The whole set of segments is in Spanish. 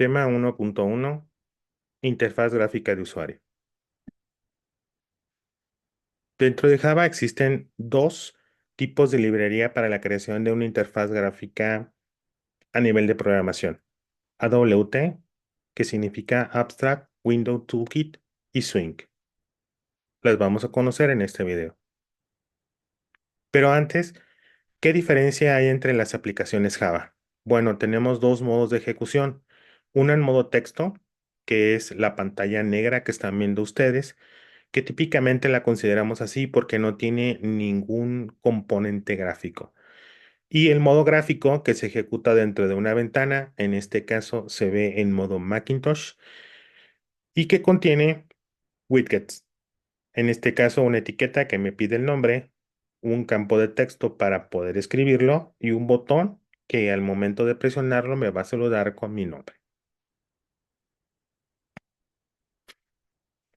Tema 1.1. Interfaz gráfica de usuario. Dentro de Java existen dos tipos de librería para la creación de una interfaz gráfica a nivel de programación. AWT, que significa Abstract Window Toolkit, y Swing. Las vamos a conocer en este video. Pero antes, ¿qué diferencia hay entre las aplicaciones Java? Bueno, tenemos dos modos de ejecución. Uno en modo texto, que es la pantalla negra que están viendo ustedes, que típicamente la consideramos así porque no tiene ningún componente gráfico. Y el modo gráfico que se ejecuta dentro de una ventana, en este caso se ve en modo Macintosh, y que contiene widgets. En este caso, una etiqueta que me pide el nombre, un campo de texto para poder escribirlo y un botón que al momento de presionarlo me va a saludar con mi nombre.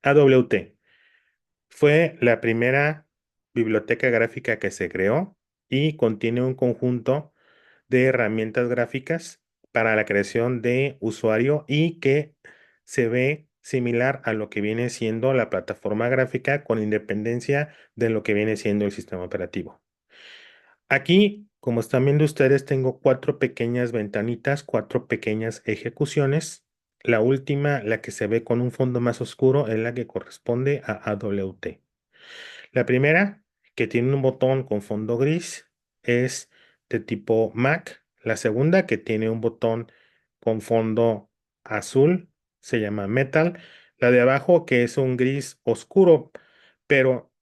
AWT fue la primera biblioteca gráfica que se creó y contiene un conjunto de herramientas gráficas para la creación de usuario y que se ve similar a lo que viene siendo la plataforma gráfica con independencia de lo que viene siendo el sistema operativo. Aquí, como están viendo ustedes, tengo cuatro pequeñas ventanitas, cuatro pequeñas ejecuciones. La última, la que se ve con un fondo más oscuro, es la que corresponde a AWT. La primera, que tiene un botón con fondo gris, es de tipo Mac. La segunda, que tiene un botón con fondo azul, se llama Metal. La de abajo, que es un gris oscuro, pero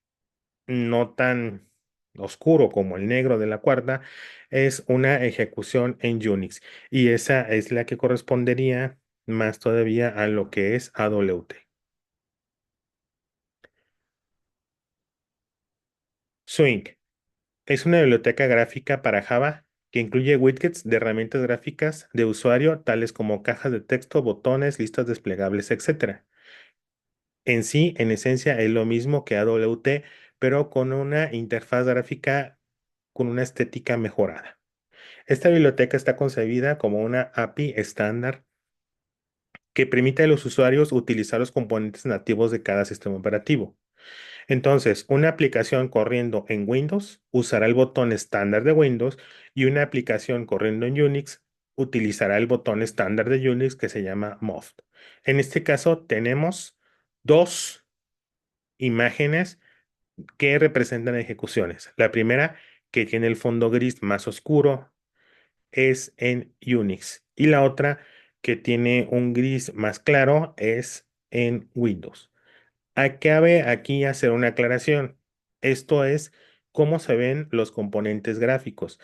no tan oscuro como el negro de la cuarta, es una ejecución en Unix. Y esa es la que correspondería más todavía a lo que es AWT. Swing. Es una biblioteca gráfica para Java que incluye widgets de herramientas gráficas de usuario, tales como cajas de texto, botones, listas desplegables, etc. En sí, en esencia, es lo mismo que AWT, pero con una interfaz gráfica con una estética mejorada. Esta biblioteca está concebida como una API estándar que permite a los usuarios utilizar los componentes nativos de cada sistema operativo. Entonces, una aplicación corriendo en Windows usará el botón estándar de Windows y una aplicación corriendo en Unix utilizará el botón estándar de Unix que se llama MOV. En este caso, tenemos dos imágenes que representan ejecuciones. La primera, que tiene el fondo gris más oscuro, es en Unix y la otra, que tiene un gris más claro, es en Windows. Cabe aquí hacer una aclaración. Esto es cómo se ven los componentes gráficos.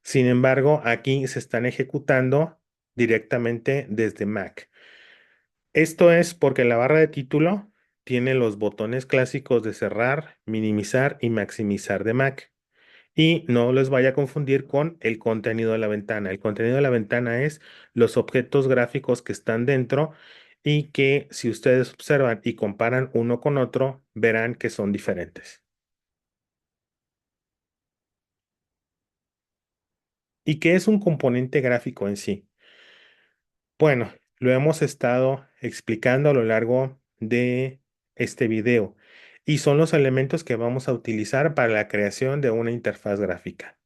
Sin embargo, aquí se están ejecutando directamente desde Mac. Esto es porque la barra de título tiene los botones clásicos de cerrar, minimizar y maximizar de Mac. Y no les vaya a confundir con el contenido de la ventana. El contenido de la ventana es los objetos gráficos que están dentro y que si ustedes observan y comparan uno con otro, verán que son diferentes. ¿Y qué es un componente gráfico en sí? Bueno, lo hemos estado explicando a lo largo de este video y son los elementos que vamos a utilizar para la creación de una interfaz gráfica.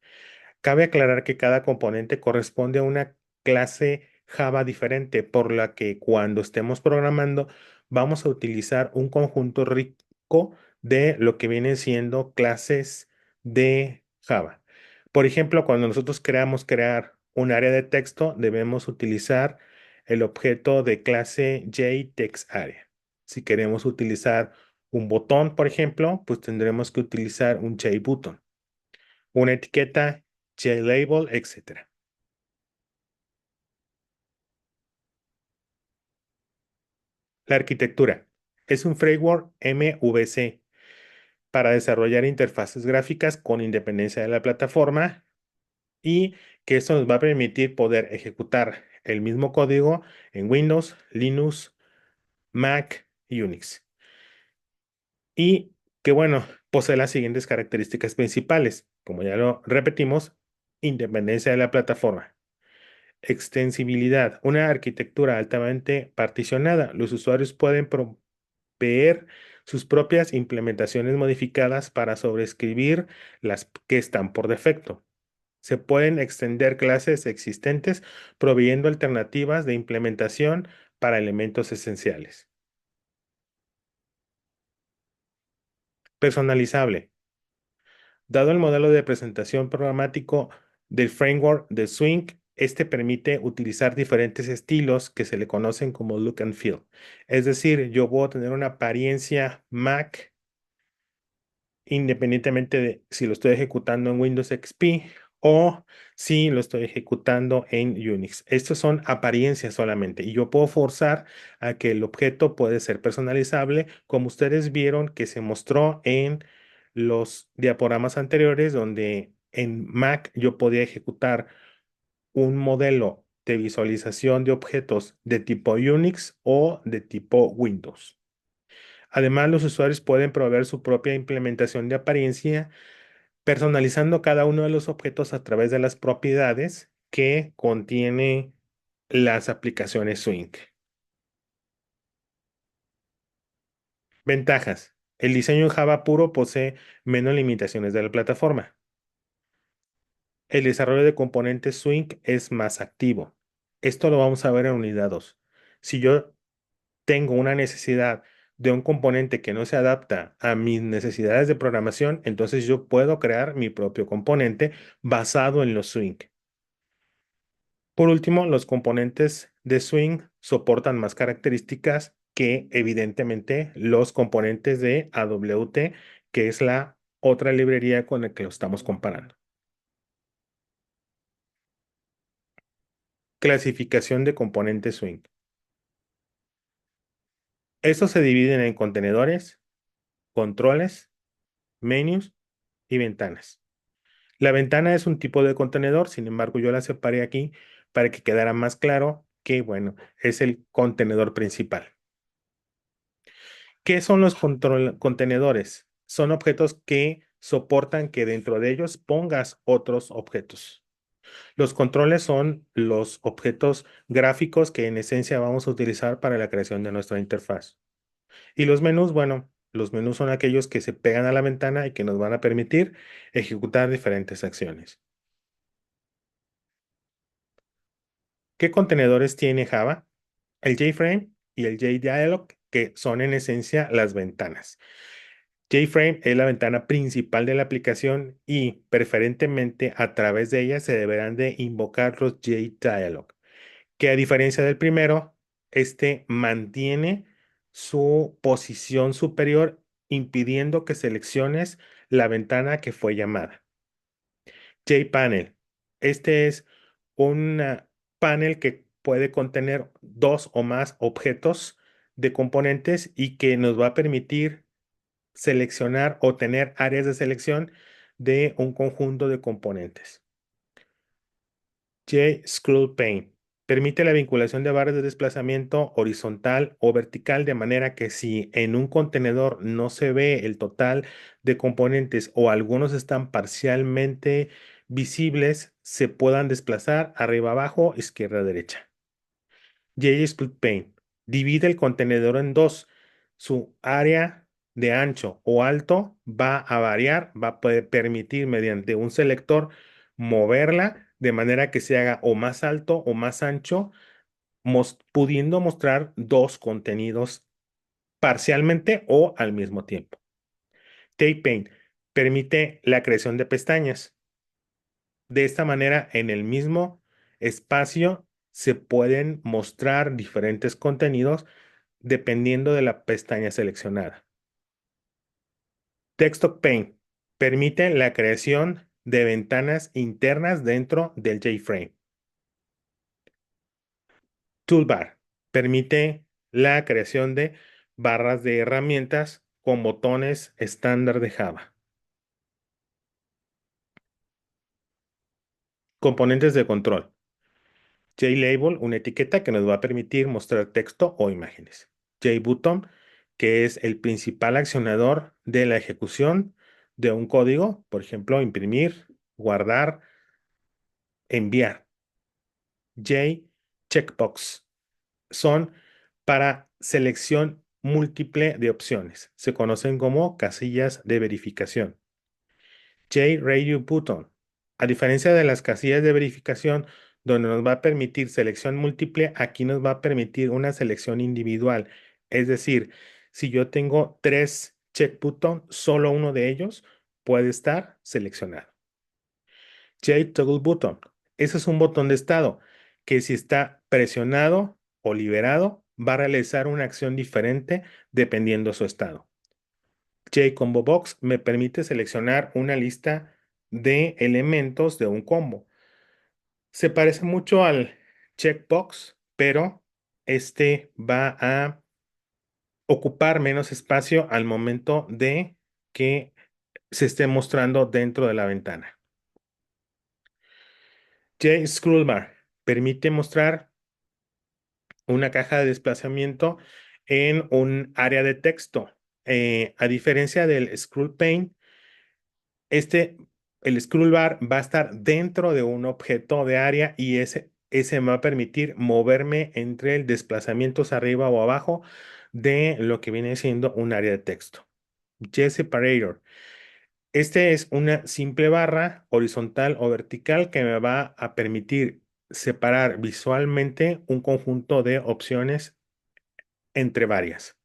Cabe aclarar que cada componente corresponde a una clase Java diferente, por la que cuando estemos programando vamos a utilizar un conjunto rico de lo que vienen siendo clases de Java. Por ejemplo, cuando nosotros queramos crear un área de texto, debemos utilizar el objeto de clase JTextArea. Si queremos utilizar un botón, por ejemplo, pues tendremos que utilizar un JButton, una etiqueta JLabel, etc. La arquitectura es un framework MVC para desarrollar interfaces gráficas con independencia de la plataforma y que esto nos va a permitir poder ejecutar el mismo código en Windows, Linux, Mac y Unix. Y que bueno, posee las siguientes características principales. Como ya lo repetimos, independencia de la plataforma. Extensibilidad. Una arquitectura altamente particionada. Los usuarios pueden proveer sus propias implementaciones modificadas para sobreescribir las que están por defecto. Se pueden extender clases existentes proveyendo alternativas de implementación para elementos esenciales. Personalizable. Dado el modelo de presentación programático del framework de Swing, este permite utilizar diferentes estilos que se le conocen como look and feel. Es decir, yo puedo tener una apariencia Mac independientemente de si lo estoy ejecutando en Windows XP o si lo estoy ejecutando en Unix. Estos son apariencias solamente y yo puedo forzar a que el objeto puede ser personalizable, como ustedes vieron que se mostró en los diaporamas anteriores, donde en Mac yo podía ejecutar un modelo de visualización de objetos de tipo Unix o de tipo Windows. Además, los usuarios pueden proveer su propia implementación de apariencia, personalizando cada uno de los objetos a través de las propiedades que contiene las aplicaciones Swing. Ventajas. El diseño en Java puro posee menos limitaciones de la plataforma. El desarrollo de componentes Swing es más activo. Esto lo vamos a ver en unidad 2. Si yo tengo una necesidad de un componente que no se adapta a mis necesidades de programación, entonces yo puedo crear mi propio componente basado en los Swing. Por último, los componentes de Swing soportan más características que evidentemente los componentes de AWT, que es la otra librería con la que lo estamos comparando. Clasificación de componentes Swing. Estos se dividen en contenedores, controles, menús y ventanas. La ventana es un tipo de contenedor, sin embargo, yo la separé aquí para que quedara más claro que, bueno, es el contenedor principal. ¿Qué son los contenedores? Son objetos que soportan que dentro de ellos pongas otros objetos. Los controles son los objetos gráficos que en esencia vamos a utilizar para la creación de nuestra interfaz. Y los menús, bueno, los menús son aquellos que se pegan a la ventana y que nos van a permitir ejecutar diferentes acciones. ¿Qué contenedores tiene Java? El JFrame y el JDialog, que son en esencia las ventanas. JFrame es la ventana principal de la aplicación y preferentemente a través de ella se deberán de invocar los JDialog, que a diferencia del primero, este mantiene su posición superior impidiendo que selecciones la ventana que fue llamada. JPanel. Este es un panel que puede contener dos o más objetos de componentes y que nos va a permitir seleccionar o tener áreas de selección de un conjunto de componentes. JScrollPane permite la vinculación de barras de desplazamiento horizontal o vertical de manera que si en un contenedor no se ve el total de componentes o algunos están parcialmente visibles, se puedan desplazar arriba, abajo, izquierda, derecha. JSplit divide el contenedor en dos. Su área de ancho o alto va a variar, va a poder permitir mediante un selector moverla de manera que se haga o más alto o más ancho, pudiendo mostrar dos contenidos parcialmente o al mismo tiempo. Tape permite la creación de pestañas. De esta manera, en el mismo espacio se pueden mostrar diferentes contenidos dependiendo de la pestaña seleccionada. Desktop Paint permite la creación de ventanas internas dentro del JFrame. Toolbar permite la creación de barras de herramientas con botones estándar de Java. Componentes de control. JLabel, una etiqueta que nos va a permitir mostrar texto o imágenes. JButton, que es el principal accionador de la ejecución de un código, por ejemplo, imprimir, guardar, enviar. J, checkbox. Son para selección múltiple de opciones. Se conocen como casillas de verificación. J, radio button. A diferencia de las casillas de verificación, donde nos va a permitir selección múltiple, aquí nos va a permitir una selección individual. Es decir, si yo tengo tres check button, solo uno de ellos puede estar seleccionado. J toggle button. Ese es un botón de estado que si está presionado o liberado, va a realizar una acción diferente dependiendo su estado. J combo box me permite seleccionar una lista de elementos de un combo. Se parece mucho al checkbox, pero este va a ocupar menos espacio al momento de que se esté mostrando dentro de la ventana. J scroll bar permite mostrar una caja de desplazamiento en un área de texto. A diferencia del scroll pane, este, el scroll bar va a estar dentro de un objeto de área y ese me va a permitir moverme entre el desplazamientos arriba o abajo de lo que viene siendo un área de texto. G-Separator. Este es una simple barra horizontal o vertical que me va a permitir separar visualmente un conjunto de opciones entre varias.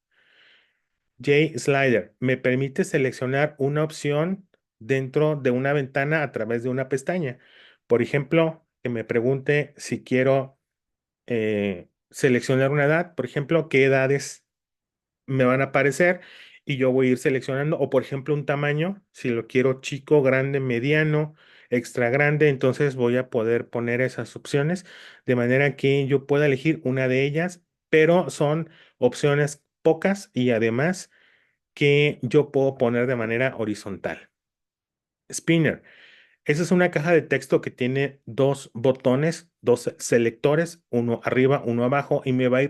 J-Slider me permite seleccionar una opción dentro de una ventana a través de una pestaña. Por ejemplo, que me pregunte si quiero seleccionar una edad, por ejemplo, qué edades me van a aparecer y yo voy a ir seleccionando, o por ejemplo, un tamaño, si lo quiero chico, grande, mediano, extra grande, entonces voy a poder poner esas opciones de manera que yo pueda elegir una de ellas, pero son opciones pocas y además que yo puedo poner de manera horizontal. Spinner. Esa es una caja de texto que tiene dos botones, dos selectores, uno arriba, uno abajo, y me va a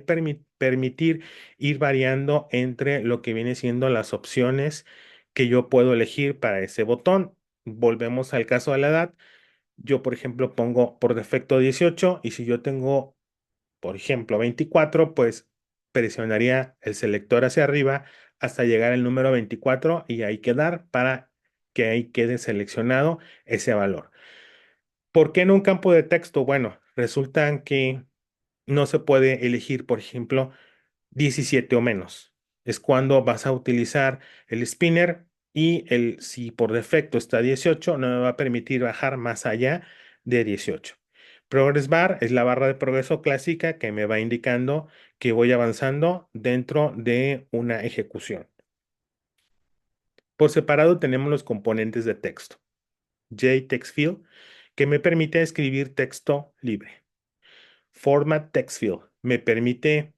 permitir ir variando entre lo que viene siendo las opciones que yo puedo elegir para ese botón. Volvemos al caso de la edad. Yo, por ejemplo, pongo por defecto 18 y si yo tengo por ejemplo, 24, pues presionaría el selector hacia arriba hasta llegar al número 24 y ahí quedar para que ahí quede seleccionado ese valor. ¿Por qué en un campo de texto? Bueno, resulta que no se puede elegir, por ejemplo, 17 o menos. Es cuando vas a utilizar el spinner y si por defecto está 18, no me va a permitir bajar más allá de 18. Progress bar es la barra de progreso clásica que me va indicando que voy avanzando dentro de una ejecución. Por separado tenemos los componentes de texto. JTextField, que me permite escribir texto libre. Format Text Field me permite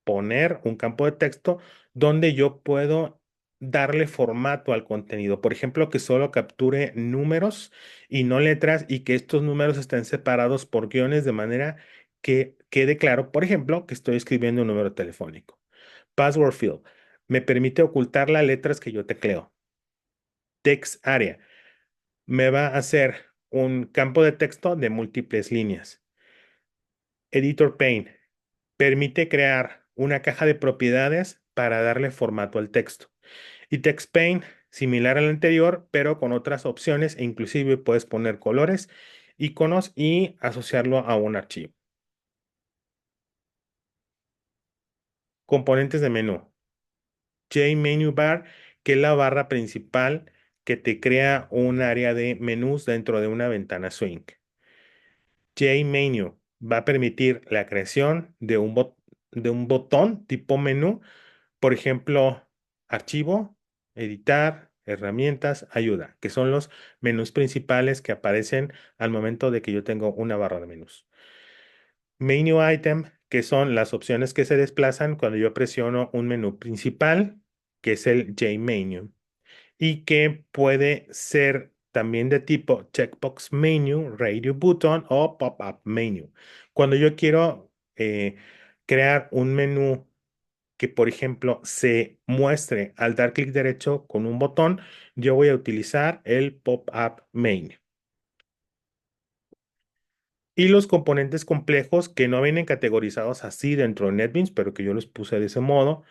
poner un campo de texto donde yo puedo darle formato al contenido. Por ejemplo, que solo capture números y no letras y que estos números estén separados por guiones de manera que quede claro, por ejemplo, que estoy escribiendo un número telefónico. Password Field me permite ocultar las letras que yo tecleo. Text Area me va a hacer un campo de texto de múltiples líneas. Editor Pane permite crear una caja de propiedades para darle formato al texto. Y TextPaint, similar al anterior, pero con otras opciones e inclusive puedes poner colores, iconos y asociarlo a un archivo. Componentes de menú. JMenu Bar, que es la barra principal que te crea un área de menús dentro de una ventana Swing. JMenu va a permitir la creación de un botón tipo menú. Por ejemplo, archivo, editar, herramientas, ayuda, que son los menús principales que aparecen al momento de que yo tengo una barra de menús. Menu item, que son las opciones que se desplazan cuando yo presiono un menú principal, que es el JMenu, y que puede ser también de tipo checkbox menu, radio button o pop-up menu. Cuando yo quiero crear un menú que, por ejemplo, se muestre al dar clic derecho con un botón, yo voy a utilizar el pop-up menu. Y los componentes complejos que no vienen categorizados así dentro de NetBeans, pero que yo los puse de ese modo.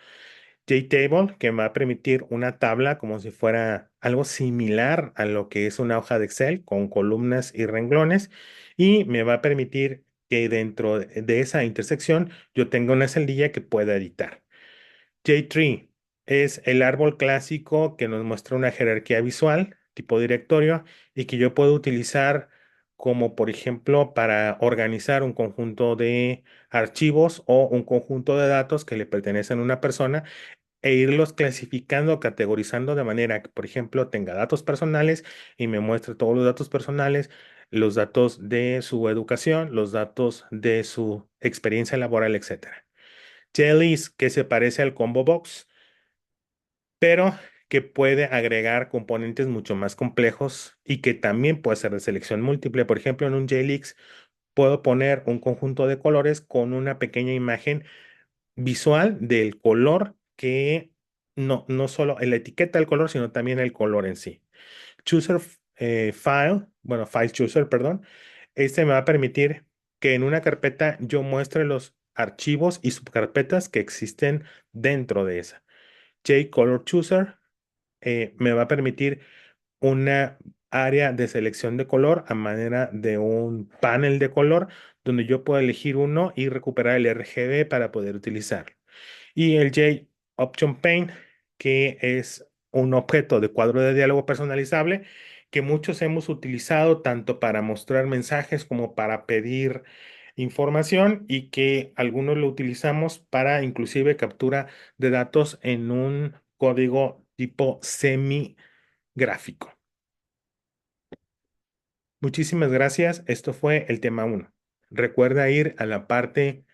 JTable, que me va a permitir una tabla como si fuera algo similar a lo que es una hoja de Excel con columnas y renglones. Y me va a permitir que dentro de esa intersección yo tenga una celdilla que pueda editar. J-Tree es el árbol clásico que nos muestra una jerarquía visual, tipo directorio, y que yo puedo utilizar como, por ejemplo, para organizar un conjunto de archivos o un conjunto de datos que le pertenecen a una persona e irlos clasificando, categorizando de manera que, por ejemplo, tenga datos personales y me muestre todos los datos personales, los datos de su educación, los datos de su experiencia laboral, etcétera. Jellies, que se parece al Combo Box, pero que puede agregar componentes mucho más complejos y que también puede ser de selección múltiple. Por ejemplo, en un JLeaks puedo poner un conjunto de colores con una pequeña imagen visual del color que no solo en la etiqueta del color, sino también el color en sí. Chooser File, bueno, File Chooser, perdón. Este me va a permitir que en una carpeta yo muestre los archivos y subcarpetas que existen dentro de esa. JColor Chooser me va a permitir una área de selección de color a manera de un panel de color donde yo puedo elegir uno y recuperar el RGB para poder utilizarlo. Y el J Option Pane, que es un objeto de cuadro de diálogo personalizable que muchos hemos utilizado tanto para mostrar mensajes como para pedir información y que algunos lo utilizamos para inclusive captura de datos en un código tipo semigráfico. Muchísimas gracias. Esto fue el tema uno. Recuerda ir a la parte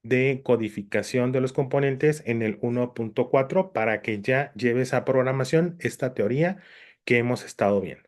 de codificación de los componentes en el 1.4 para que ya lleves a programación esta teoría que hemos estado viendo.